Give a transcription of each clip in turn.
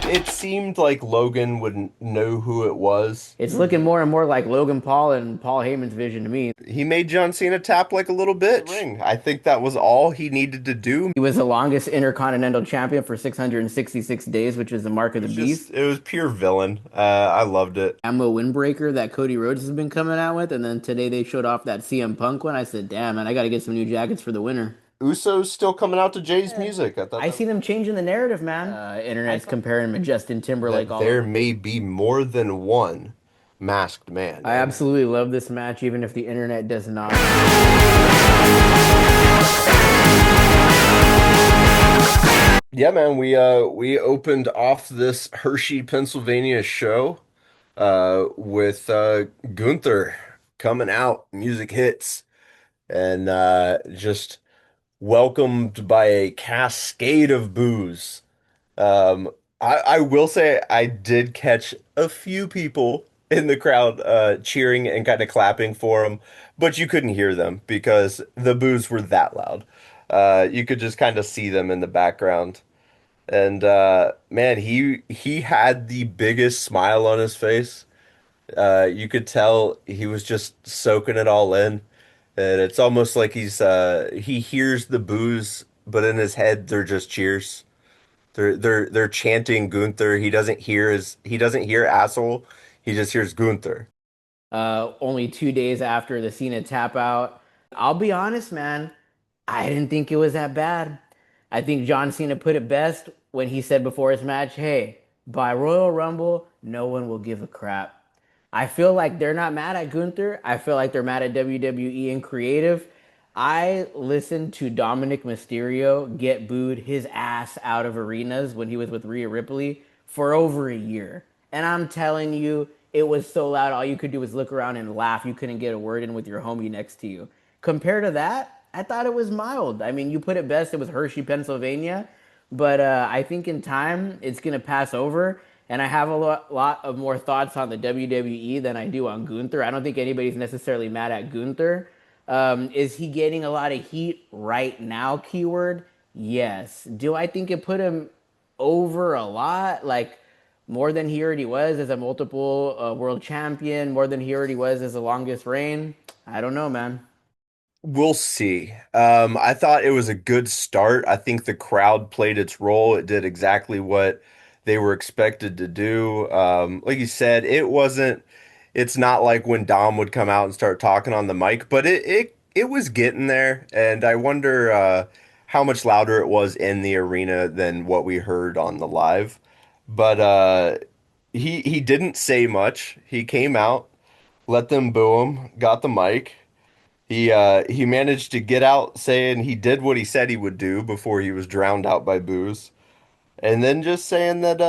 it seemed like Logan wouldn't know who it was. It's looking more and more like Logan Paul and Paul Heyman's vision to me. He made John Cena tap like a little bitch. Ring. I think that was all he needed to do. He was the longest intercontinental champion for 666 days, which is the mark It of the was just, beast. it was pure villain. I loved it. Ammo windbreaker that Cody Rhodes has been coming out with, and then today they showed off that CM Punk one. I said, "Damn, man, I got to get some new jackets for the winter." Uso's still coming out to Jay's Yeah. music. I thought I that see was them changing the narrative, man. I Internet's thought comparing him to Justin Timberlake that all there over. may be more than one masked man. I And absolutely love this match, even if the internet does not. yeah, man, we opened off this Hershey, Pennsylvania show with Gunther coming out, music hits, and just welcomed by a cascade of boos. Um, I will say I did catch a few people in the crowd cheering and kind of clapping for him, but you couldn't hear them because the boos were that loud. You could just kind of see them in the background. And man, he had the biggest smile on his face. You could tell he was just soaking it all in. And it's almost like he hears the boos, but in his head they're just cheers. They're chanting Gunther. He doesn't hear asshole. He just hears Gunther. Only 2 days after the Cena tap out. I'll be honest, man. I didn't think it was that bad. I think John Cena put it best when he said before his match, "Hey, by Royal Rumble, no one will give a crap." I feel like they're not mad at Gunther. I feel like they're mad at WWE and creative. I listened to Dominic Mysterio get booed his ass out of arenas when he was with Rhea Ripley for over a year. And I'm telling you, it was so loud, all you could do was look around and laugh. You couldn't get a word in with your homie next to you. Compared to that, I thought it was mild. I mean, you put it best, it was Hershey, Pennsylvania. But I think in time, it's going to pass over. And I have a lot of more thoughts on the WWE than I do on Gunther. I don't think anybody's necessarily mad at Gunther. Is he getting a lot of heat right now? Keyword. Yes. Do I think it put him over a lot? Like more than he already was as a multiple world champion, more than he already was as the longest reign? I don't know, man. We'll see. I thought it was a good start. I think the crowd played its role. It did exactly what they were expected to do. Like you said, it's not like when Dom would come out and start talking on the mic, but it was getting there. And I wonder how much louder it was in the arena than what we heard on the live. But he didn't say much. He came out, let them boo him, got the mic. He managed to get out saying he did what he said he would do before he was drowned out by booze. And then just saying that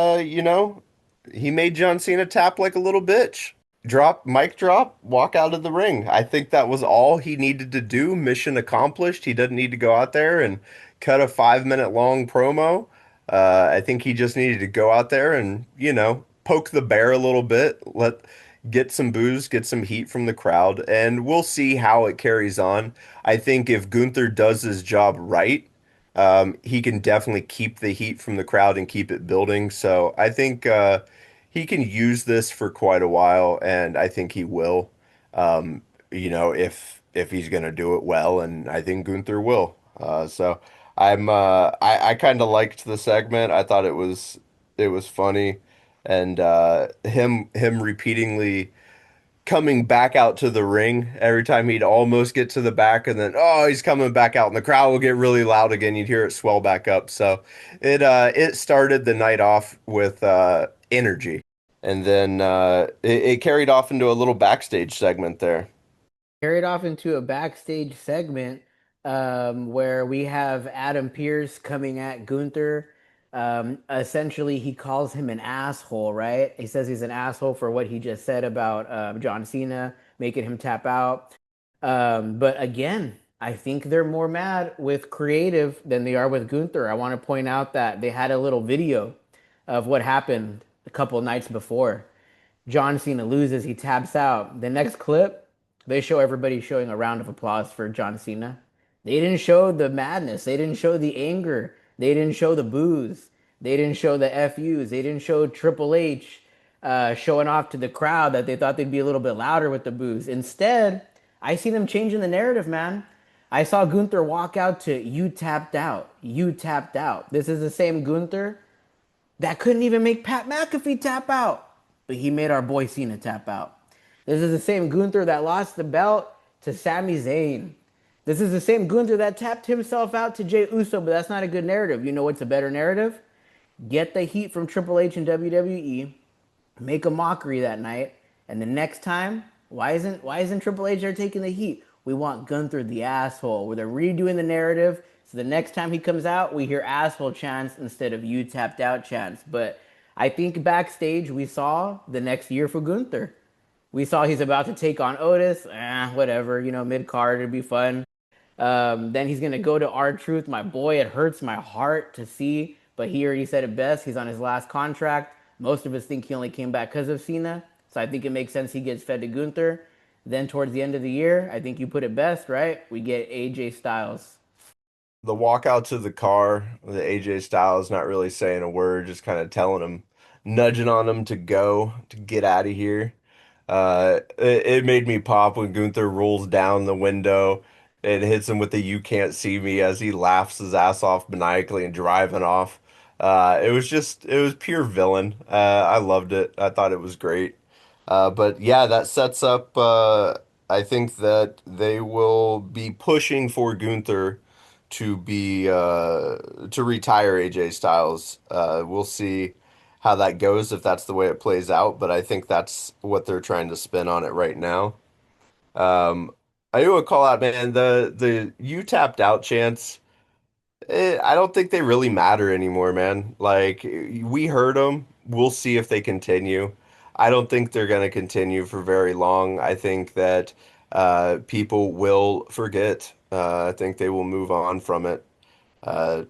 he made John Cena tap like a little bitch. Drop, mic drop, walk out of the ring. I think that was all he needed to do. Mission accomplished. He doesn't need to go out there and cut a 5 minute long promo. I think he just needed to go out there and, poke the bear a little bit, get some booze, get some heat from the crowd, and we'll see how it carries on. I think if Gunther does his job right, he can definitely keep the heat from the crowd and keep it building. So I think he can use this for quite a while, and I think he will. If he's gonna do it well, and I think Gunther will. So I kind of liked the segment. I thought it was funny, and him repeatedly coming back out to the ring every time he'd almost get to the back and then he's coming back out and the crowd will get really loud again. You'd hear it swell back up. So it started the night off with energy. And then it carried off into a little backstage segment there. Carried off into a backstage segment where we have Adam Pearce coming at Gunther. Essentially, he calls him an asshole, right? He says he's an asshole for what he just said about John Cena, making him tap out. But again, I think they're more mad with creative than they are with Gunther. I want to point out that they had a little video of what happened a couple nights before. John Cena loses, he taps out. The next clip, they show everybody showing a round of applause for John Cena. They didn't show the madness, they didn't show the anger, they didn't show the boos. They didn't show the FUs. They didn't show Triple H showing off to the crowd that they thought they'd be a little bit louder with the boos. Instead, I see them changing the narrative, man. I saw Gunther walk out to "You tapped out. You tapped out." This is the same Gunther that couldn't even make Pat McAfee tap out, but he made our boy Cena tap out. This is the same Gunther that lost the belt to Sami Zayn. This is the same Gunther that tapped himself out to Jey Uso, but that's not a good narrative. You know what's a better narrative? Get the heat from Triple H and WWE, make a mockery that night, and the next time, why isn't Triple H there taking the heat? We want Gunther the asshole. Where they're redoing the narrative, so the next time he comes out, we hear asshole chants instead of you tapped out chants. But I think backstage we saw the next year for Gunther. We saw he's about to take on Otis. Whatever, mid card, it'd be fun. Then he's gonna go to R-Truth. My boy, it hurts my heart to see, but he already said it best. He's on his last contract. Most of us think he only came back because of Cena, so I think it makes sense he gets fed to Gunther. Then towards the end of the year, I think you put it best, right? We get AJ Styles. The walk out to the car, the AJ Styles not really saying a word, just kind of telling him, nudging on him to go, to get out of here. It made me pop when Gunther rolls down the window and hits him with the "You can't see me" as he laughs his ass off maniacally and driving off. It was pure villain. I loved it. I thought it was great. But yeah, that sets up. I think that they will be pushing for Gunther to retire AJ Styles. We'll see how that goes if that's the way it plays out, but I think that's what they're trying to spin on it right now. Um, I do want to call out, man, the "you tapped out" chants. I don't think they really matter anymore, man. Like we heard them. We'll see if they continue. I don't think they're going to continue for very long. I think that people will forget. I think they will move on from it. Uh,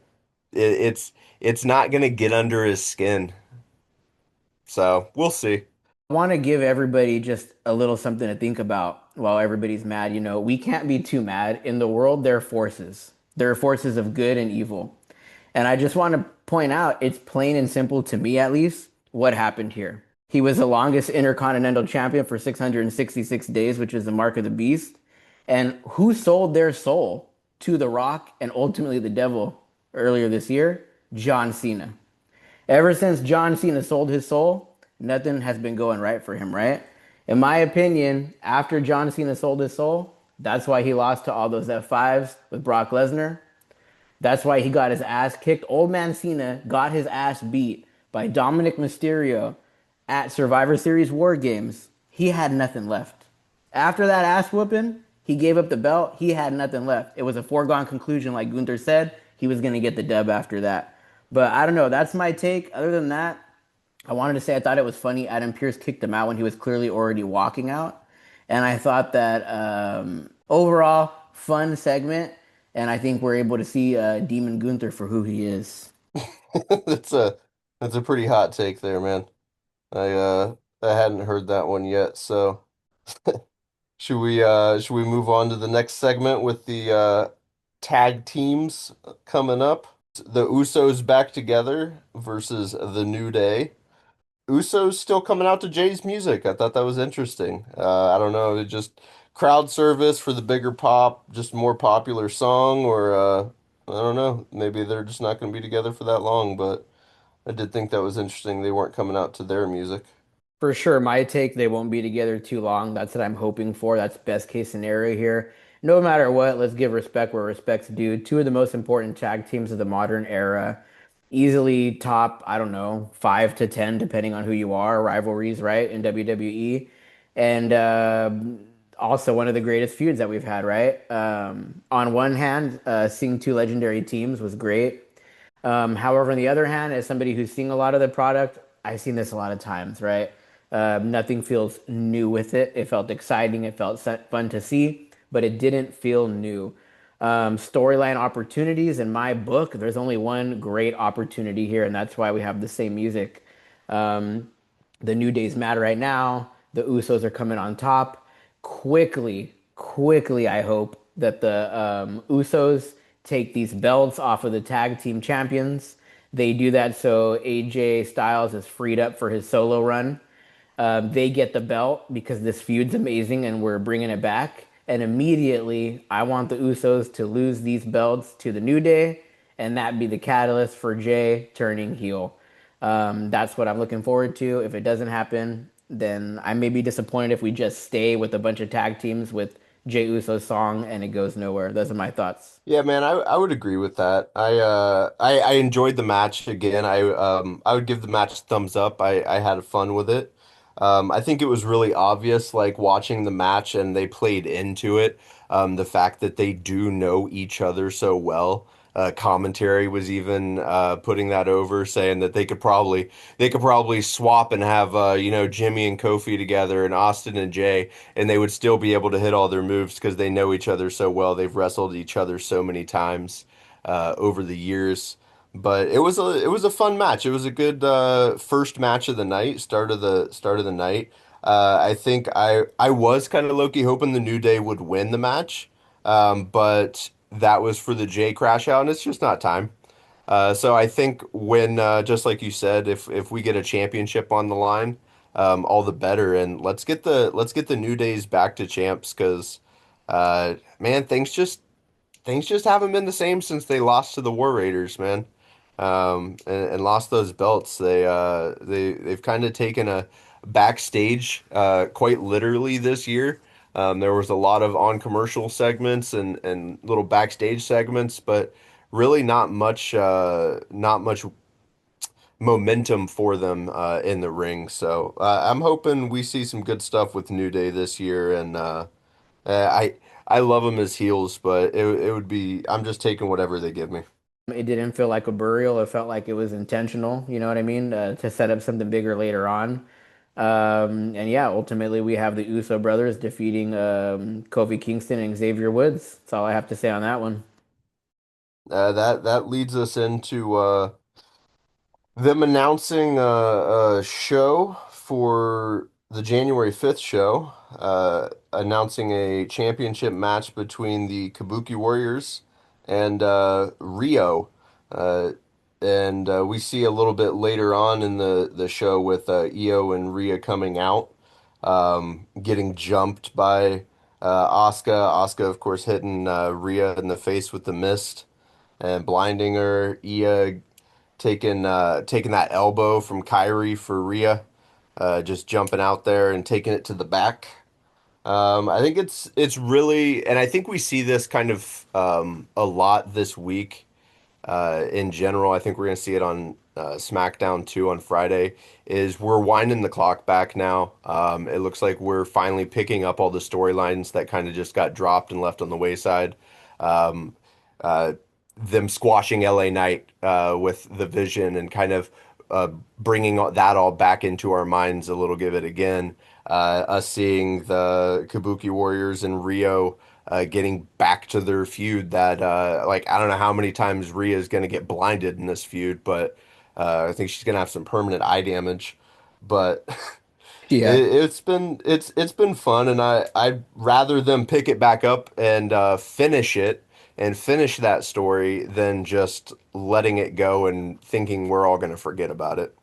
it's not going to get under his skin. So we'll see. I want to give everybody just a little something to think about while everybody's mad. We can't be too mad. In the world, there are forces. There are forces of good and evil. And I just want to point out, it's plain and simple to me at least, what happened here. He was the longest intercontinental champion for 666 days, which is the mark of the beast. And who sold their soul to The Rock and ultimately the devil earlier this year? John Cena. Ever since John Cena sold his soul, nothing has been going right for him, right? In my opinion, after John Cena sold his soul, that's why he lost to all those F5s with Brock Lesnar. That's why he got his ass kicked. Old man Cena got his ass beat by Dominic Mysterio at Survivor Series War Games. He had nothing left. After that ass whooping, he gave up the belt. He had nothing left. It was a foregone conclusion, like Gunther said. He was going to get the dub after that. But I don't know. That's my take. Other than that, I wanted to say I thought it was funny. Adam Pearce kicked him out when he was clearly already walking out. And I thought that overall, fun segment. And I think we're able to see Demon Gunther for who he is. That's a that's a pretty hot take there, man. I uh I hadn't heard that one yet. So should we move on to the next segment with the tag teams coming up? The Usos back together versus the New Day. Usos still coming out to Jay's music. I thought that was interesting. I don't know, it just crowd service for the bigger pop, just more popular song, or I don't know. Maybe they're just not going to be together for that long, but I did think that was interesting. They weren't coming out to their music. For sure, my take, they won't be together too long. That's what I'm hoping for. That's best case scenario here. No matter what, let's give respect where respect's due. Two of the most important tag teams of the modern era. Easily top, I don't know, 5 to 10, depending on who you are, rivalries, right, in WWE. And also one of the greatest feuds that we've had, right? On one hand, seeing two legendary teams was great. However, on the other hand, as somebody who's seen a lot of the product, I've seen this a lot of times, right? Nothing feels new with it. It felt exciting. It felt fun to see, but it didn't feel new. Storyline opportunities in my book, there's only one great opportunity here, and that's why we have the same music. Um, the New Days matter right now. The Usos are coming on top. Quickly, I hope that the Usos take these belts off of the tag team champions. They do that so AJ Styles is freed up for his solo run. They get the belt because this feud's amazing and we're bringing it back. And immediately, I want the Usos to lose these belts to the New Day, and that be the catalyst for Jay turning heel. That's what I'm looking forward to. If it doesn't happen, then I may be disappointed if we just stay with a bunch of tag teams with Jay Uso's song and it goes nowhere. Those are my thoughts. Yeah, man, I would agree with that. I enjoyed the match again. I would give the match a thumbs up. I had fun with it. I think it was really obvious, like watching the match, and they played into it. The fact that they do know each other so well. Commentary was even putting that over, saying that they could probably swap and have Jimmy and Kofi together and Austin and Jay, and they would still be able to hit all their moves because they know each other so well. They've wrestled each other so many times over the years. But it was a fun match. It was a good first match of the night, start of the night. I think I was kind of low-key hoping the New Day would win the match, but that was for the Jay crash out, and it's just not time. So I think when just like you said, if we get a championship on the line, all the better. And let's get the New Days back to champs because man, things just haven't been the same since they lost to the War Raiders, man. And lost those belts. They've kind of taken a backstage quite literally this year. There was a lot of on commercial segments and little backstage segments, but really not much momentum for them in the ring. So I'm hoping we see some good stuff with New Day this year, and I love them as heels, but it would be I'm just taking whatever they give me. It didn't feel like a burial. It felt like it was intentional, you know what I mean? To set up something bigger later on. And yeah, ultimately we have the Uso brothers defeating Kofi Kingston and Xavier Woods. That's all I have to say on that one. That leads us into them announcing a show for the January 5th show, announcing a championship match between the Kabuki Warriors and Rio. Uh, and we see a little bit later on in the show with Io and Rhea coming out, getting jumped by Asuka. Asuka, of course, hitting Rhea in the face with the mist and blinding her. Io taking that elbow from Kyrie for Rhea, just jumping out there and taking it to the back. I think it's really, and I think we see this kind of a lot this week in general. I think we're going to see it on SmackDown too on Friday. Is we're winding the clock back now. It looks like we're finally picking up all the storylines that kind of just got dropped and left on the wayside. Um, uh, them squashing LA Knight with the Vision and kind of uh, bringing that all back into our minds a little bit again. Us seeing the Kabuki Warriors and Rio getting back to their feud that like I don't know how many times Rhea is going to get blinded in this feud, but I think she's going to have some permanent eye damage. But Yeah. it's been fun, and I'd rather them pick it back up and finish that story than just letting it go and thinking we're all going to forget about it.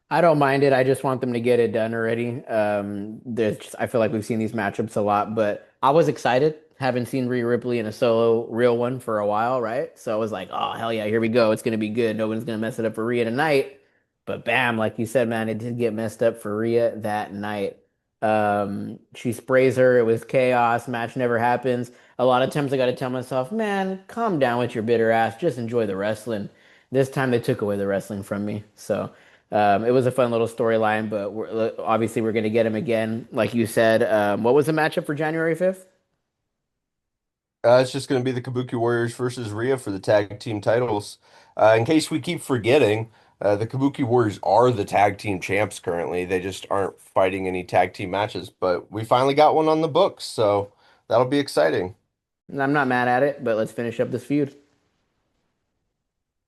I don't mind it. I just want them to get it done already. I feel like we've seen these matchups a lot, but I was excited. Haven't seen Rhea Ripley in a solo real one for a while, right? So I was like, oh, hell yeah, here we go. It's going to be good. No one's going to mess it up for Rhea tonight. But bam, like you said, man, it did get messed up for Rhea that night. She sprays her. It was chaos. Match never happens. A lot of times I got to tell myself, man, calm down with your bitter ass. Just enjoy the wrestling. This time they took away the wrestling from me. So. It was a fun little storyline, but obviously we're going to get him again, like you said. What was the matchup for January 5th? It's just going to be the Kabuki Warriors versus Rhea for the tag team titles. In case we keep forgetting, the Kabuki Warriors are the tag team champs currently. They just aren't fighting any tag team matches, but we finally got one on the books, so that'll be exciting. I'm not mad at it, but let's finish up this feud.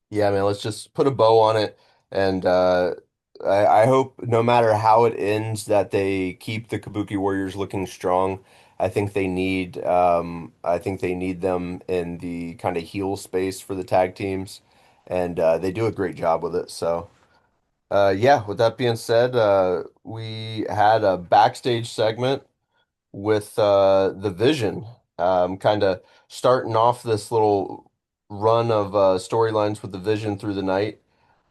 Yeah, man, let's just put a bow on it, and I hope no matter how it ends that they keep the Kabuki Warriors looking strong. I think they need them in the kind of heel space for the tag teams. and they do a great job with it. So, yeah, with that being said, we had a backstage segment with the Vision, kind of starting off this little run of storylines with the Vision through the night.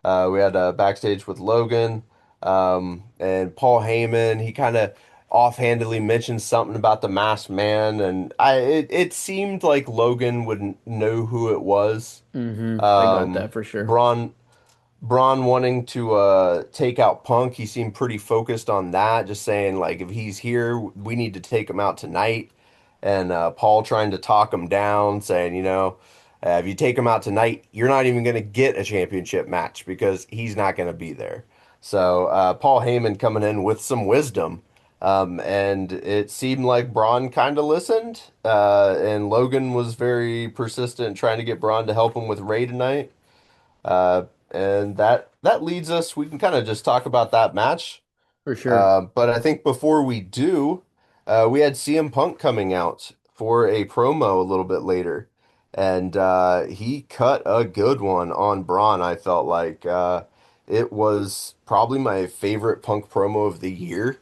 We had backstage with Logan and Paul Heyman. He kind of offhandedly mentioned something about the Masked Man, and it seemed like Logan would know who it was. I got that Um, for sure. Braun Braun wanting to take out Punk, he seemed pretty focused on that, just saying like if he's here, we need to take him out tonight. And Paul trying to talk him down, saying, if you take him out tonight, you're not even going to get a championship match because he's not going to be there. So Paul Heyman coming in with some wisdom. And it seemed like Braun kind of listened. And Logan was very persistent trying to get Braun to help him with Ray tonight. Uh, and that leads us, we can kind of just talk about that match. For sure. But I think before we do, we had CM Punk coming out for a promo a little bit later. And he cut a good one on Braun, I felt like. It was probably my favorite Punk promo of the year.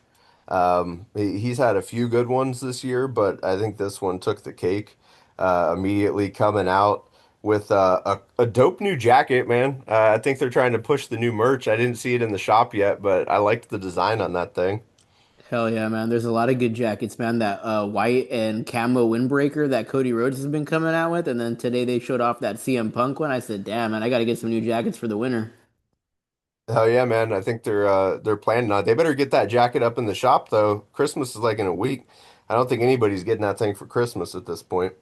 He's had a few good ones this year, but I think this one took the cake. Immediately coming out with a dope new jacket, man. I think they're trying to push the new merch. I didn't see it in the shop yet, but I liked the design on that thing. Hell yeah, man. There's a lot of good jackets, man. That white and camo windbreaker that Cody Rhodes has been coming out with. And then today they showed off that CM Punk one. I said, damn, man, I got to get some new jackets for the winter. Oh yeah, man. I think they're planning on it. They better get that jacket up in the shop though. Christmas is like in a week. I don't think anybody's getting that thing for Christmas at this point.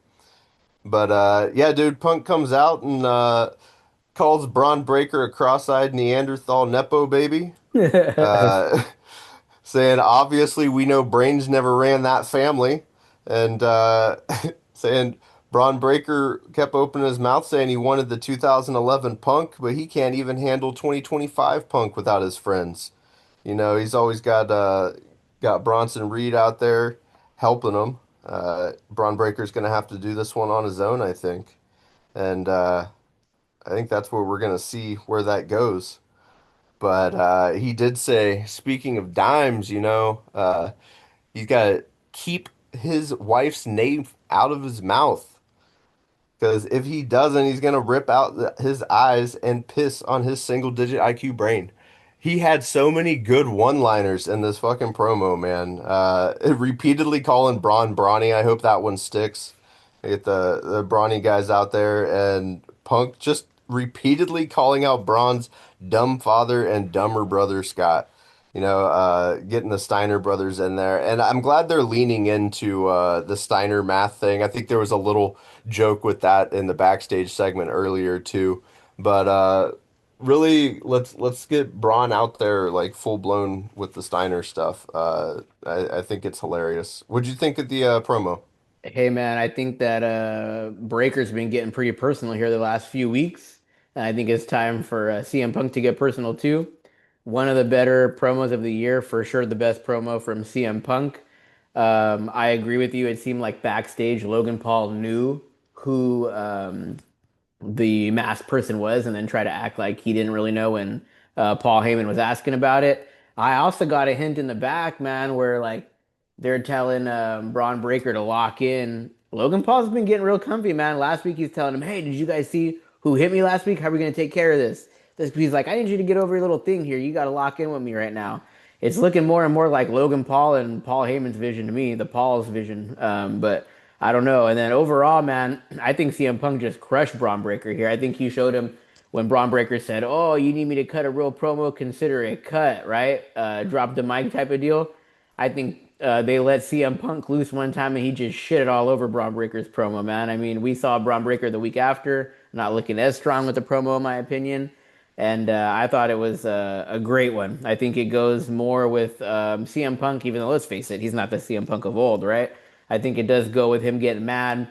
But yeah, dude, Punk comes out and calls Braun Breaker a cross-eyed Neanderthal Nepo baby. Uh saying obviously we know Brains never ran that family, and saying Braun Breaker kept opening his mouth saying he wanted the 2011 Punk, but he can't even handle 2025 Punk without his friends. He's always got Bronson Reed out there helping him. Braun Breaker's gonna have to do this one on his own, I think, and I think that's where we're gonna see where that goes. But he did say, speaking of dimes, he's got to keep his wife's name out of his mouth. Because if he doesn't, he's going to rip out his eyes and piss on his single digit IQ brain. He had so many good one-liners in this fucking promo, man. Repeatedly calling Braun Brawny. I hope that one sticks. Get the Brawny guys out there, and Punk just repeatedly calling out Braun's dumb father and dumber brother Scott. Getting the Steiner brothers in there. And I'm glad they're leaning into the Steiner math thing. I think there was a little joke with that in the backstage segment earlier too. But really, let's get Braun out there like full blown with the Steiner stuff. I think it's hilarious. What'd you think of the promo? Hey man, I think that Breaker's been getting pretty personal here the last few weeks. And I think it's time for CM Punk to get personal too. One of the better promos of the year, for sure the best promo from CM Punk. I agree with you. It seemed like backstage Logan Paul knew who the masked person was and then try to act like he didn't really know when Paul Heyman was asking about it. I also got a hint in the back, man, where like they're telling Braun Breaker to lock in. Logan Paul's been getting real comfy, man. Last week he's telling him, "Hey, did you guys see who hit me last week? How are we gonna take care of this?" He's like, "I need you to get over your little thing here. You got to lock in with me right now." It's looking more and more like Logan Paul and Paul Heyman's vision to me, the Paul's vision. But I don't know. And then overall, man, I think CM Punk just crushed Braun Breaker here. I think he showed him when Braun Breaker said, "Oh, you need me to cut a real promo? Consider it cut, right? Drop the mic type of deal." I think they let CM Punk loose one time and he just shit it all over Braun Breaker's promo, man. I mean, we saw Braun Breaker the week after, not looking as strong with the promo, in my opinion. And I thought it was a great one. I think it goes more with CM Punk, even though let's face it, he's not the CM Punk of old, right? I think it does go with him getting mad.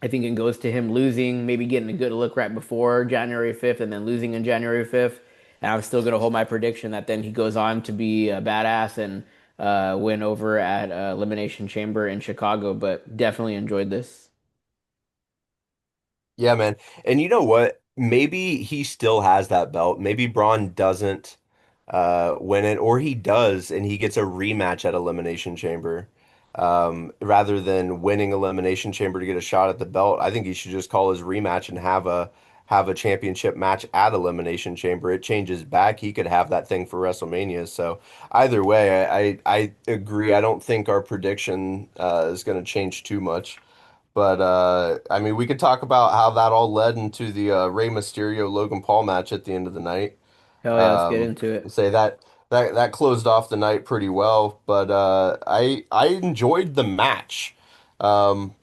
I think it goes to him losing, maybe getting a good look right before January 5th and then losing in January 5th. And I'm still going to hold my prediction that then he goes on to be a badass and win over at Elimination Chamber in Chicago. But definitely enjoyed this. Yeah, man. And you know what? maybe he still has that belt. Maybe Braun doesn't win it, or he does, and he gets a rematch at Elimination Chamber. Rather than winning Elimination Chamber to get a shot at the belt, I think he should just call his rematch and have a championship match at Elimination Chamber. It changes back. He could have that thing for WrestleMania. So either way, I agree. I don't think our prediction is going to change too much. But I mean, we could talk about how that all led into the Rey Mysterio Logan Paul match at the end of the night. Hell yeah, let's get into it. Say that closed off the night pretty well. But I enjoyed the match. Um,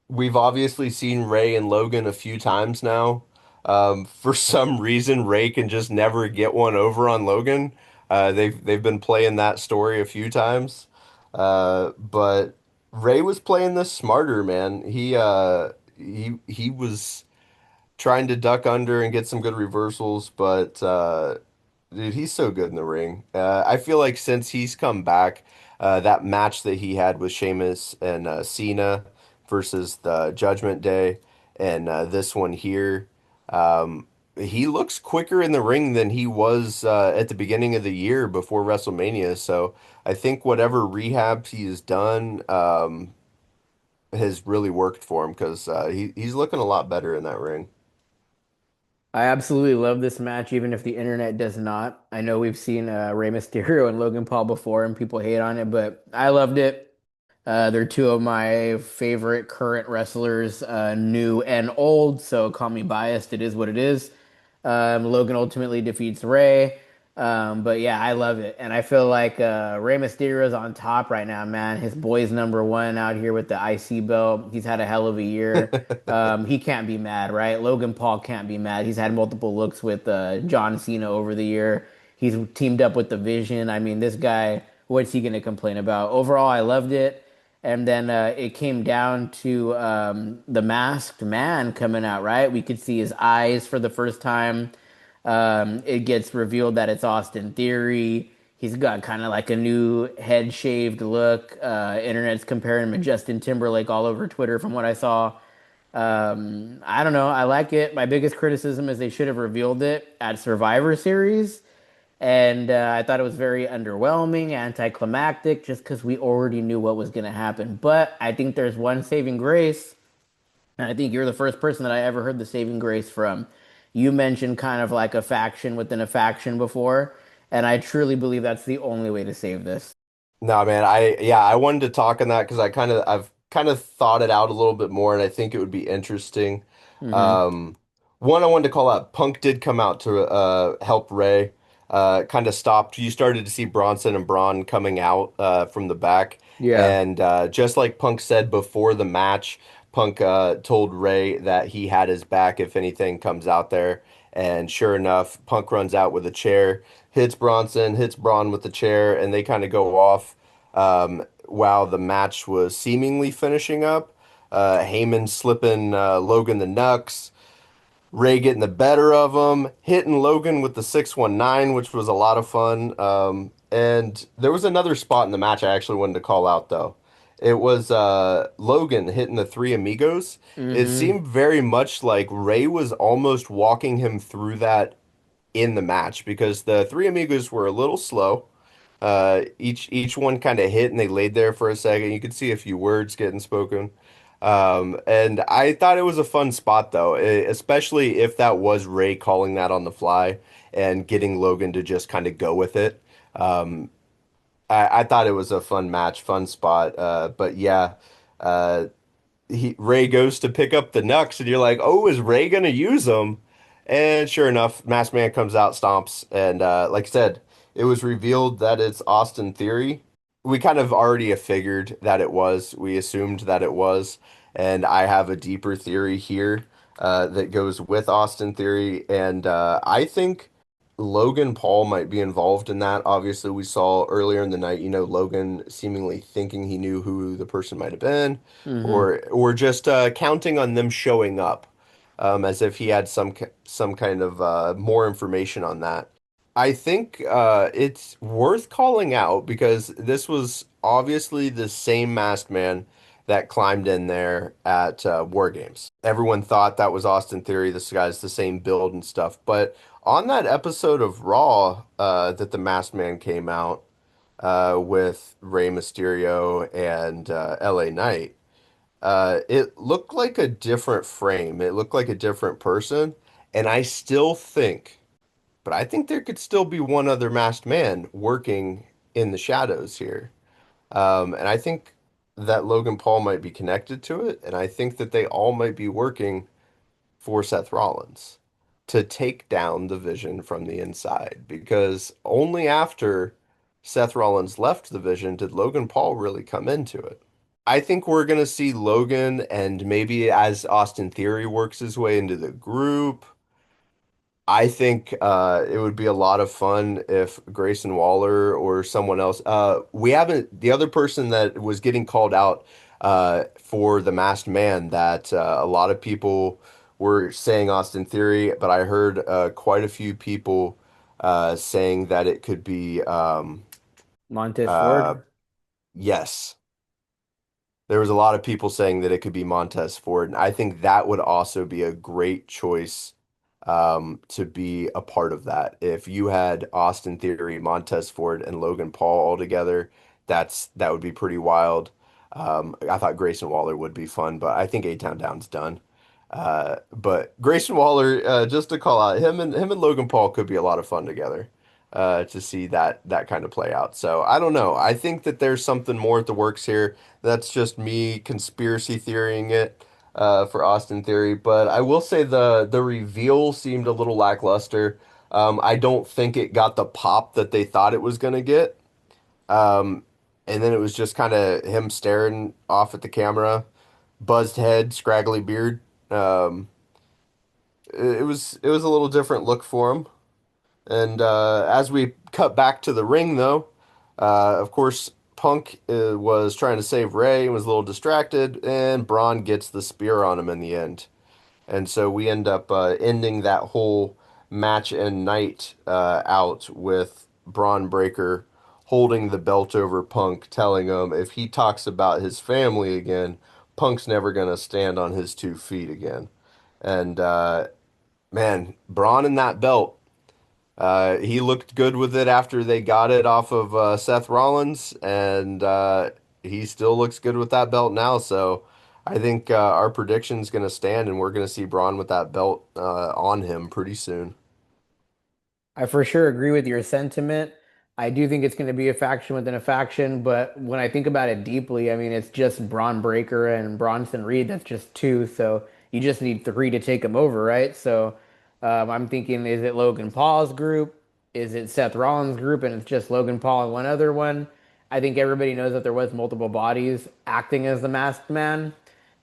we've obviously seen Rey and Logan a few times now. For some reason, Rey can just never get one over on Logan. They've been playing that story a few times. But Rey was playing this smarter, man. He was trying to duck under and get some good reversals, but dude, he's so good in the ring. I feel like since he's come back, that match that he had with Sheamus and Cena versus the Judgment Day, and this one here, he looks quicker in the ring than he was at the beginning of the year before WrestleMania. So I think whatever rehab he has done has really worked for him because he's looking a lot better in that ring. I absolutely love this match, even if the internet does not. I know we've seen Rey Mysterio and Logan Paul before, and people hate on it, but I loved it. They're two of my favorite current wrestlers, new and old. So call me biased. It is what it is. Logan ultimately defeats Rey. But yeah, I love it. And I feel like Rey Mysterio's on top right now, man. His boy's number one out here with the IC belt. He's had a hell of a year. He can't be mad, right? Logan Paul can't be mad. He's had multiple looks with John Cena over the year. He's teamed up with the Vision. I mean, this guy, what's he going to complain about? Overall, I loved it. And then it came down to the masked man coming out, right? We could see his eyes for the first time. It gets revealed that it's Austin Theory. He's got kind of like a new head shaved look. Internet's comparing him to Justin Timberlake all over Twitter from what I saw. I don't know. I like it. My biggest criticism is they should have revealed it at Survivor Series. And I thought it was very underwhelming, anticlimactic, just because we already knew what was going to happen. But I think there's one saving grace, and I think you're the first person that I ever heard the saving grace from. You mentioned kind of like a faction within a faction before, and I truly believe that's the only way to save this. No, man, I wanted to talk on that because I've kind of thought it out a little bit more, and I think it would be interesting. Hmm. Um, One I wanted to call out, Punk did come out to help Ray. Kind of stopped. You started to see Bronson and Braun coming out from the back, Yeah. and just like Punk said before the match, Punk told Ray that he had his back if anything comes out there. And sure enough, Punk runs out with a chair, hits Bronson, hits Braun with the chair, and they kind of go off while the match was seemingly finishing up. Heyman slipping Logan the Nux, Ray getting the better of him, hitting Logan with the 619, which was a lot of fun. And there was another spot in the match I actually wanted to call out, though. It was Logan hitting the Three Amigos. It Hmm. seemed very much like Ray was almost walking him through that in the match because the Three Amigos were a little slow. Each one kind of hit and they laid there for a second. You could see a few words getting spoken. And I thought it was a fun spot though, especially if that was Ray calling that on the fly and getting Logan to just kind of go with it. Um, I thought it was a fun match, fun spot. But yeah, uh, Ray goes to pick up the Nux, and you're like, oh, is Ray gonna use them? And sure enough, Masked Man comes out, stomps, and like I said, it was revealed that it's Austin Theory. We kind of already have figured that it was. We assumed that it was, and I have a deeper theory here that goes with Austin Theory, and I think Logan Paul might be involved in that. Obviously, we saw earlier in the night, Logan seemingly thinking he knew who the person might have been Hmm. or just counting on them showing up, as if he had some kind of more information on that. I think it's worth calling out because this was obviously the same masked man that climbed in there at War Games. Everyone thought that was Austin Theory. This guy's the same build and stuff. But on that episode of Raw that the Masked Man came out with Rey Mysterio and LA Knight, it looked like a different frame. It looked like a different person. And I still think, but I think there could still be one other masked man working in the shadows here. And I think that Logan Paul might be connected to it. And I think that they all might be working for Seth Rollins to take down the Vision from the inside. Because only after Seth Rollins left the Vision did Logan Paul really come into it. I think we're going to see Logan, and maybe as Austin Theory works his way into the group, I think it would be a lot of fun if Grayson Waller or someone else. We haven't, the other person that was getting called out for the Masked Man that a lot of people were saying Austin Theory, but I heard quite a few people saying that it could be, Montez uh, Ford. yes. There was a lot of people saying that it could be Montez Ford, and I think that would also be a great choice to be a part of that. If you had Austin Theory, Montez Ford, and Logan Paul all together, that would be pretty wild. I thought Grayson Waller would be fun, but I think A-Town Down's done. But Grayson Waller, just to call out him and Logan Paul could be a lot of fun together. To see that kind of play out. So I don't know. I think that there's something more at the works here. That's just me conspiracy theorying it for Austin Theory. But I will say the reveal seemed a little lackluster. I don't think it got the pop that they thought it was gonna get. Um, and then it was just kind of him staring off at the camera, buzzed head, scraggly beard. Um, it was a little different look for him. And as we cut back to the ring, though, of course, Punk was trying to save Ray and was a little distracted, and Braun gets the spear on him in the end. And so we end up ending that whole match and night out with Braun Breaker holding the belt over Punk, telling him if he talks about his family again, Punk's never going to stand on his 2 feet again. And man, Braun in that belt. He looked good with it after they got it off of Seth Rollins, and he still looks good with that belt now. So I think our prediction's going to stand, and we're going to see Braun with that belt on him pretty soon. I for sure agree with your sentiment. I do think it's going to be a faction within a faction, but when I think about it deeply, I mean, it's just Braun Breaker and Bronson Reed. That's just two. So you just need three to take them over, right? So I'm thinking, is it Logan Paul's group? Is it Seth Rollins' group? And it's just Logan Paul and one other one. I think everybody knows that there was multiple bodies acting as the masked man.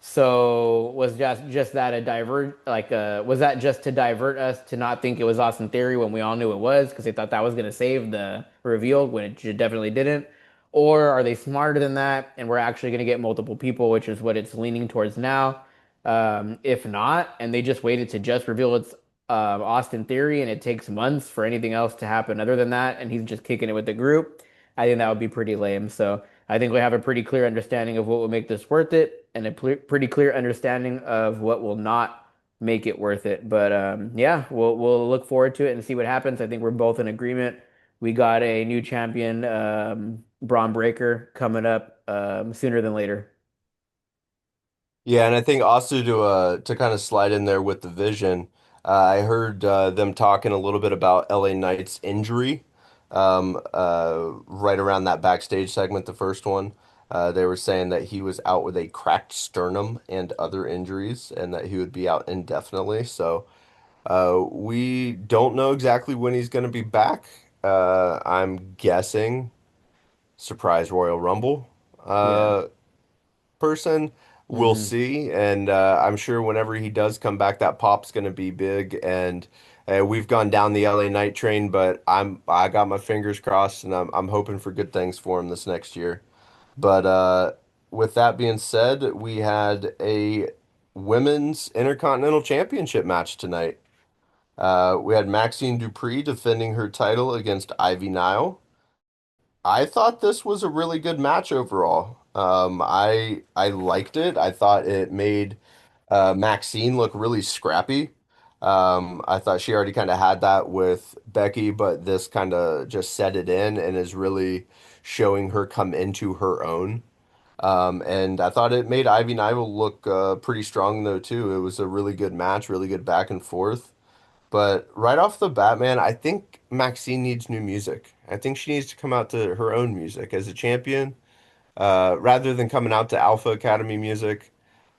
So was just that a divert was that just to divert us to not think it was Austin Theory when we all knew it was because they thought that was gonna save the reveal when it definitely didn't? Or are they smarter than that and we're actually gonna get multiple people, which is what it's leaning towards now? If not, and they just waited to just reveal it's Austin Theory and it takes months for anything else to happen other than that, and he's just kicking it with the group, I think that would be pretty lame. So I think we have a pretty clear understanding of what will make this worth it and a pretty clear understanding of what will not make it worth it. But yeah, we'll look forward to it and see what happens. I think we're both in agreement. We got a new champion, Braun Breaker, coming up sooner than later. Yeah, and I think also to kind of slide in there with the Vision, I heard them talking a little bit about LA Knight's injury right around that backstage segment, the first one. They were saying that he was out with a cracked sternum and other injuries, and that he would be out indefinitely. So we don't know exactly when he's going to be back. I'm guessing surprise Royal Rumble. Yeah. Uh, person. We'll Hmm. see. And I'm sure whenever he does come back, that pop's going to be big. And we've gone down the LA Night train, but I got my fingers crossed, and I'm hoping for good things for him this next year. But with that being said, we had a women's Intercontinental Championship match tonight. We had Maxine Dupree defending her title against Ivy Nile. I thought this was a really good match overall. I liked it. I thought it made Maxine look really scrappy. I thought she already kind of had that with Becky, but this kind of just set it in and is really showing her come into her own. And I thought it made Ivy Nigel look pretty strong though too. It was a really good match, really good back and forth. But right off the bat, man, I think Maxine needs new music. I think she needs to come out to her own music as a champion, rather than coming out to Alpha Academy music.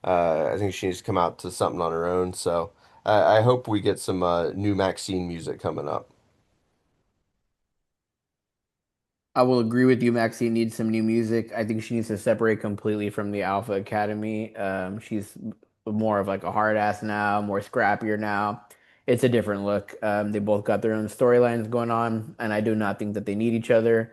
I think she needs to come out to something on her own. So I hope we get some new Maxine music coming up. I will agree with you. Maxine needs some new music. I think she needs to separate completely from the Alpha Academy. She's more of like a hard ass now, more scrappier now. It's a different look. They both got their own storylines going on, and I do not think that they need each other.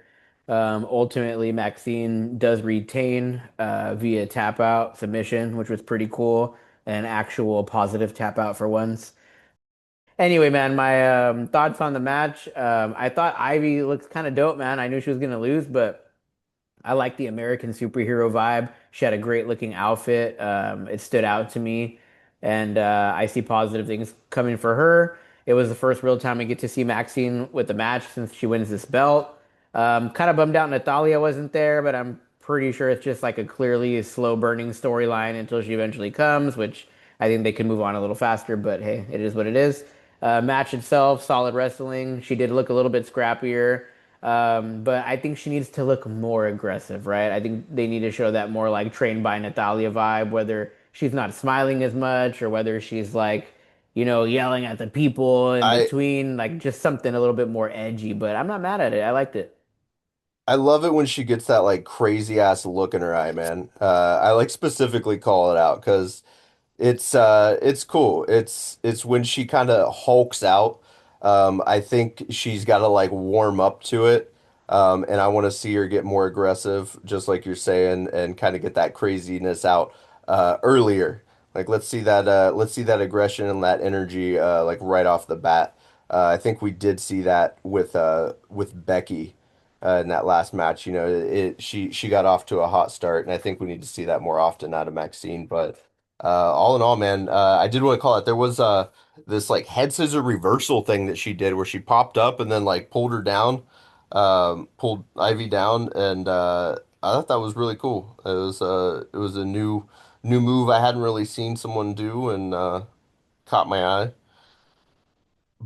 Ultimately, Maxine does retain via tap out submission, which was pretty cool, an actual positive tap out for once. Anyway, man, my thoughts on the match. I thought Ivy looked kind of dope, man. I knew she was gonna lose, but I like the American superhero vibe. She had a great looking outfit. It stood out to me, and I see positive things coming for her. It was the first real time I get to see Maxine with the match since she wins this belt. Kind of bummed out Natalia wasn't there, but I'm pretty sure it's just like a clearly slow burning storyline until she eventually comes, which I think they could move on a little faster. But hey, it is what it is. Match itself, solid wrestling. She did look a little bit scrappier. But I think she needs to look more aggressive, right? I think they need to show that more like trained by Natalia vibe, whether she's not smiling as much or whether she's like, yelling at the people in I between, like just something a little bit more edgy. But I'm not mad at it. I liked it. I love it when she gets that like crazy ass look in her eye, man. I like specifically call it out because it's cool. It's when she kind of hulks out. I think she's got to like warm up to it. And I want to see her get more aggressive, just like you're saying, and kind of get that craziness out earlier. Like let's see that aggression and that energy like right off the bat. I think we did see that with Becky in that last match. You know, she got off to a hot start, and I think we need to see that more often out of Maxine. But all in all, man, I did want to call it. There was this like head scissor reversal thing that she did where she popped up and then like pulled her down, pulled Ivy down, and I thought that was really cool. It was a new move I hadn't really seen someone do, and caught my eye.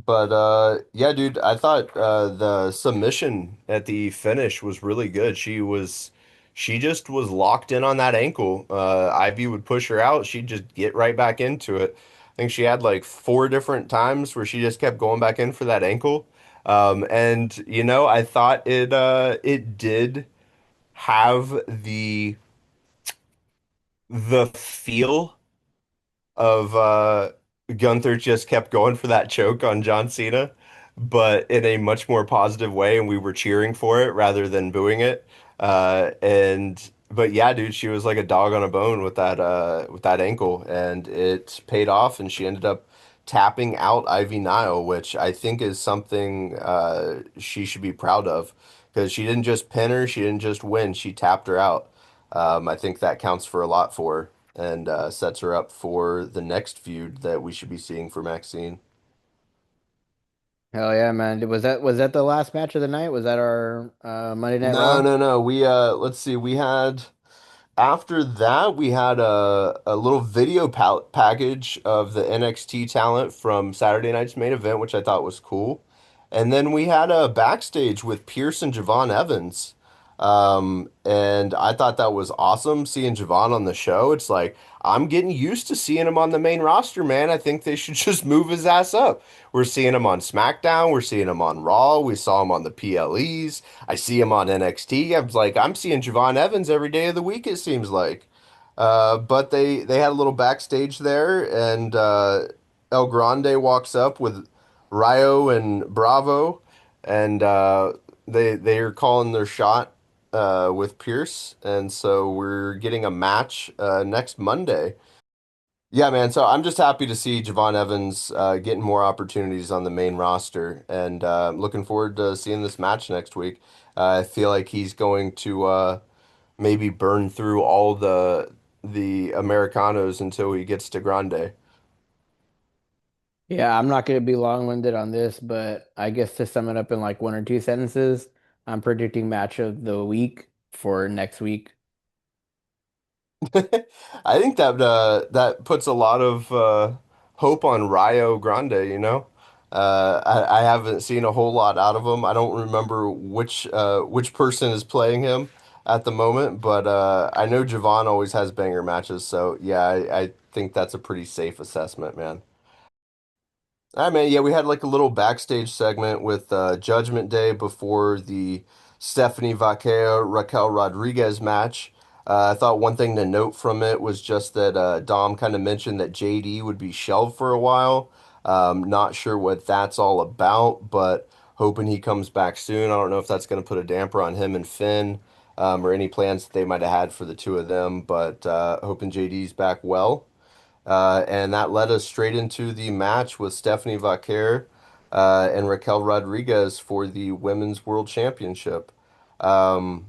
But yeah, dude, I thought the submission at the finish was really good. She just was locked in on that ankle. Ivy would push her out, she'd just get right back into it. I think she had like four different times where she just kept going back in for that ankle. And you know, I thought it did have the feel of Gunther just kept going for that choke on John Cena, but in a much more positive way, and we were cheering for it rather than booing it. And but yeah, dude, she was like a dog on a bone with that ankle, and it paid off, and she ended up tapping out Ivy Nile, which I think is something she should be proud of because she didn't just pin her, she didn't just win, she tapped her out. I think that counts for a lot for her and sets her up for the next feud that we should be seeing for Maxine. Hell yeah, man. Was that the last match of the night? Was that our Monday Night No, Raw? no, no. We let's see. We had after that we had a little video package of the NXT talent from Saturday night's main event, which I thought was cool. And then we had a backstage with Pierce and Javon Evans. And I thought that was awesome seeing Javon on the show. It's like I'm getting used to seeing him on the main roster, man. I think they should just move his ass up. We're seeing him on SmackDown, we're seeing him on Raw, we saw him on the PLEs. I see him on NXT. I was like, I'm seeing Javon Evans every day of the week, it seems like. But they had a little backstage there, and El Grande walks up with Rio and Bravo, and they are calling their shot with Pierce, and so we're getting a match next Monday. Yeah, man. So I'm just happy to see Javon Evans getting more opportunities on the main roster, and looking forward to seeing this match next week. I feel like he's going to maybe burn through all the Americanos until he gets to Grande. Yeah, I'm not going to be long-winded on this, but I guess to sum it up in like one or two sentences, I'm predicting match of the week for next week. I think that that puts a lot of hope on Rio Grande, you know. I haven't seen a whole lot out of him. I don't remember which person is playing him at the moment, but I know Javon always has banger matches, so yeah, I think that's a pretty safe assessment, man. All right, man. Yeah, we had like a little backstage segment with Judgment Day before the Stephanie Vaquer Raquel Rodriguez match. I thought one thing to note from it was just that Dom kind of mentioned that JD would be shelved for a while. Not sure what that's all about, but hoping he comes back soon. I don't know if that's going to put a damper on him and Finn, or any plans that they might have had for the two of them, but hoping JD's back well. And that led us straight into the match with Stephanie Vaquer and Raquel Rodriguez for the Women's World Championship. Um,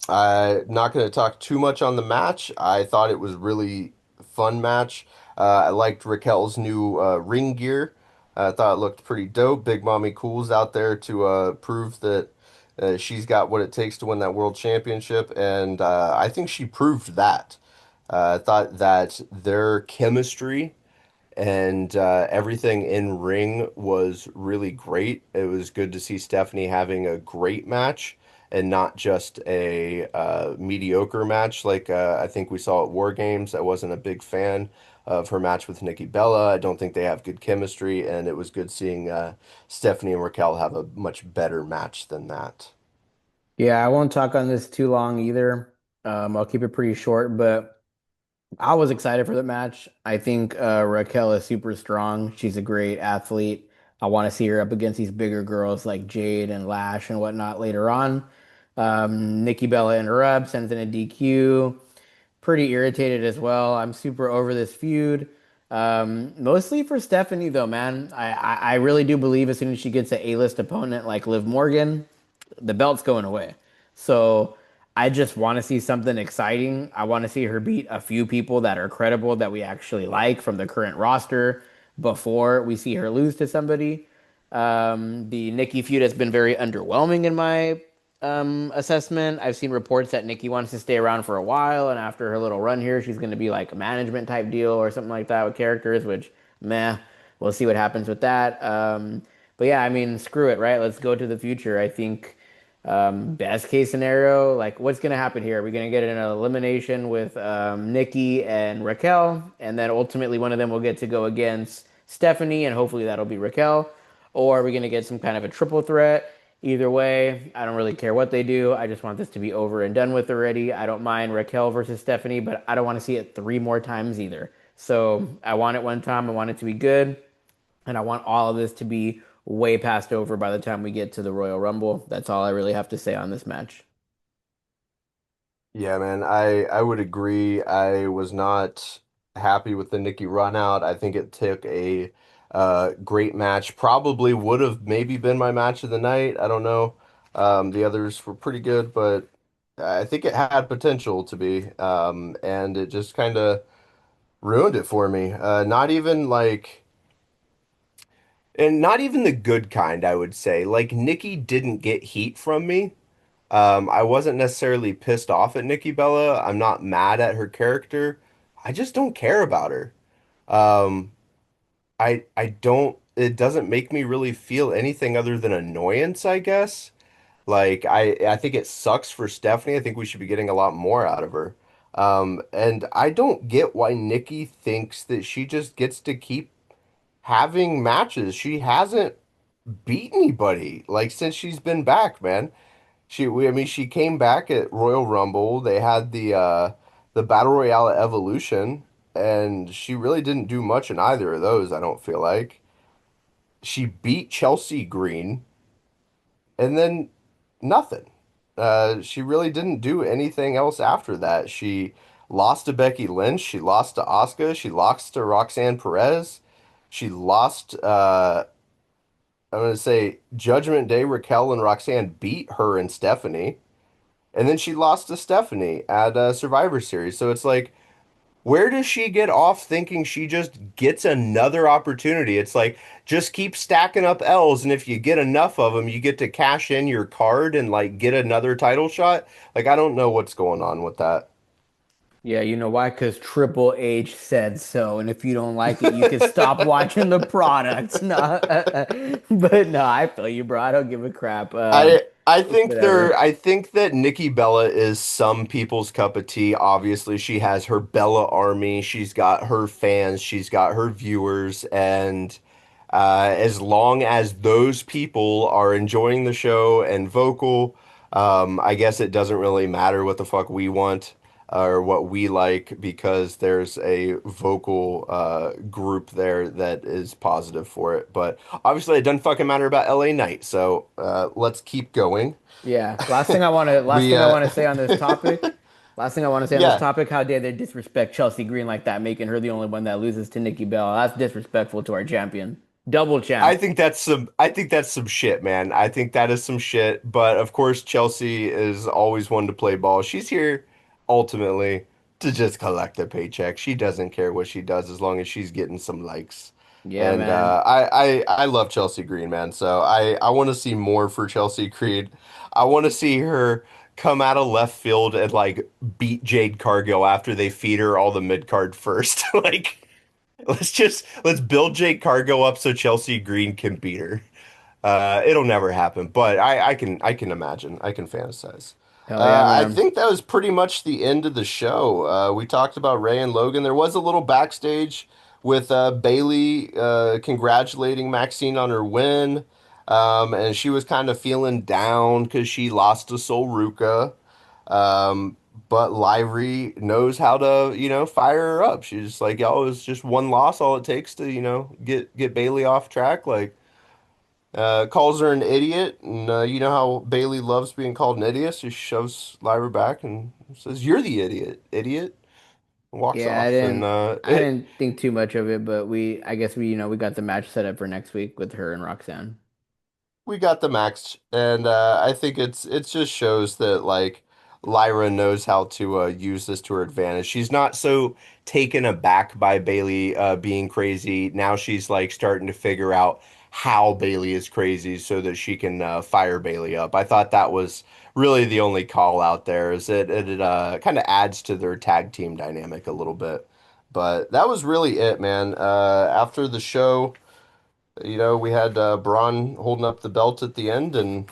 I'm not going to talk too much on the match. I thought it was really fun match. I liked Raquel's new ring gear. I thought it looked pretty dope. Big Mommy Cool's out there to prove that she's got what it takes to win that world championship, and I think she proved that. I thought that their chemistry and everything in ring was really great. It was good to see Stephanie having a great match and not just a mediocre match like I think we saw at War Games. I wasn't a big fan of her match with Nikki Bella. I don't think they have good chemistry, and it was good seeing Stephanie and Raquel have a much better match than that. Yeah, I won't talk on this too long either. I'll keep it pretty short, but I was excited for the match. I think Raquel is super strong. She's a great athlete. I want to see her up against these bigger girls like Jade and Lash and whatnot later on. Nikki Bella interrupts, sends in a DQ. Pretty irritated as well. I'm super over this feud. Mostly for Stephanie though, man. I really do believe as soon as she gets an A-list opponent like Liv Morgan, the belt's going away. So I just want to see something exciting. I want to see her beat a few people that are credible that we actually like from the current roster before we see her lose to somebody. The Nikki feud has been very underwhelming in my assessment. I've seen reports that Nikki wants to stay around for a while, and after her little run here, she's going to be like a management type deal or something like that with characters, which, meh, we'll see what happens with that. But yeah, I mean, screw it, right? Let's go to the future. I think best case scenario, like what's going to happen here? Are we going to get an elimination with Nikki and Raquel, and then ultimately one of them will get to go against Stephanie, and hopefully that'll be Raquel? Or are we going to get some kind of a triple threat? Either way, I don't really care what they do. I just want this to be over and done with already. I don't mind Raquel versus Stephanie, but I don't want to see it three more times either. So I want it one time. I want it to be good. And I want all of this to be way passed over by the time we get to the Royal Rumble. That's all I really have to say on this match. Yeah, man, I would agree. I was not happy with the Nikki run out. I think it took a great match. Probably would have maybe been my match of the night. I don't know. The others were pretty good, but I think it had potential to be. And it just kind of ruined it for me. Not even like, and not even the good kind, I would say. Like Nikki didn't get heat from me. I wasn't necessarily pissed off at Nikki Bella. I'm not mad at her character. I just don't care about her. Um, I don't, it doesn't make me really feel anything other than annoyance, I guess. Like I think it sucks for Stephanie. I think we should be getting a lot more out of her. And I don't get why Nikki thinks that she just gets to keep having matches. She hasn't beat anybody like since she's been back, man. I mean, she came back at Royal Rumble. They had the Battle Royale at Evolution, and she really didn't do much in either of those, I don't feel like. She beat Chelsea Green and then nothing. She really didn't do anything else after that. She lost to Becky Lynch, she lost to Asuka, she lost to Roxanne Perez. She lost I'm gonna say Judgment Day, Raquel and Roxanne beat her and Stephanie. and then she lost to Stephanie at Survivor Series. So it's like, where does she get off thinking she just gets another opportunity? It's like, just keep stacking up L's, and if you get enough of them, you get to cash in your card and like get another title shot. Like, I don't know what's going on with that. Yeah, you know why? Because Triple H said so. And if you don't like it, you can stop watching the product. No, but no, I feel you, bro. I don't give a crap. It's whatever. I think that Nikki Bella is some people's cup of tea. Obviously, she has her Bella army, she's got her fans, she's got her viewers, and as long as those people are enjoying the show and vocal, I guess it doesn't really matter what the fuck we want or what we like because there's a vocal group there that is positive for it. But obviously, it doesn't fucking matter about LA Knight. So let's keep going. Yeah. Last We thing I want to say on this topic. Last thing I want to say on this yeah, topic, how dare they disrespect Chelsea Green like that, making her the only one that loses to Nikki Bella. That's disrespectful to our champion. Double champ. I think that's some shit, man. I think that is some shit. But of course, Chelsea is always one to play ball. She's here ultimately to just collect a paycheck. She doesn't care what she does as long as she's getting some likes. Yeah, And man. I love Chelsea Green, man. So I want to see more for Chelsea Green. I want to see her come out of left field and like beat Jade Cargill after they feed her all the mid card first. Like let's build Jake Cargo up so Chelsea Green can beat her. It'll never happen, but I can imagine. I can fantasize. Hell yeah, I man. think that was pretty much the end of the show. We talked about Ray and Logan. There was a little backstage with Bailey congratulating Maxine on her win. And she was kind of feeling down because she lost to Sol Ruca. Um, but Lively knows how to, fire her up. She's just like, y'all, it's just one loss, all it takes to, get Bailey off track. Like, calls her an idiot, and you know how Bailey loves being called an idiot. So she shoves Lively back and says, "You're the idiot, idiot." And walks Yeah, off, and I didn't think too much of it, but I guess we got the match set up for next week with her and Roxanne. we got the max, and I think it just shows that like Lyra knows how to use this to her advantage. She's not so taken aback by Bailey being crazy. Now she's like starting to figure out how Bailey is crazy so that she can fire Bailey up. I thought that was really the only call out there. Is it kind of adds to their tag team dynamic a little bit. But that was really it, man. After the show. We had Braun holding up the belt at the end, and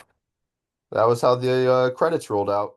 that was how the credits rolled out.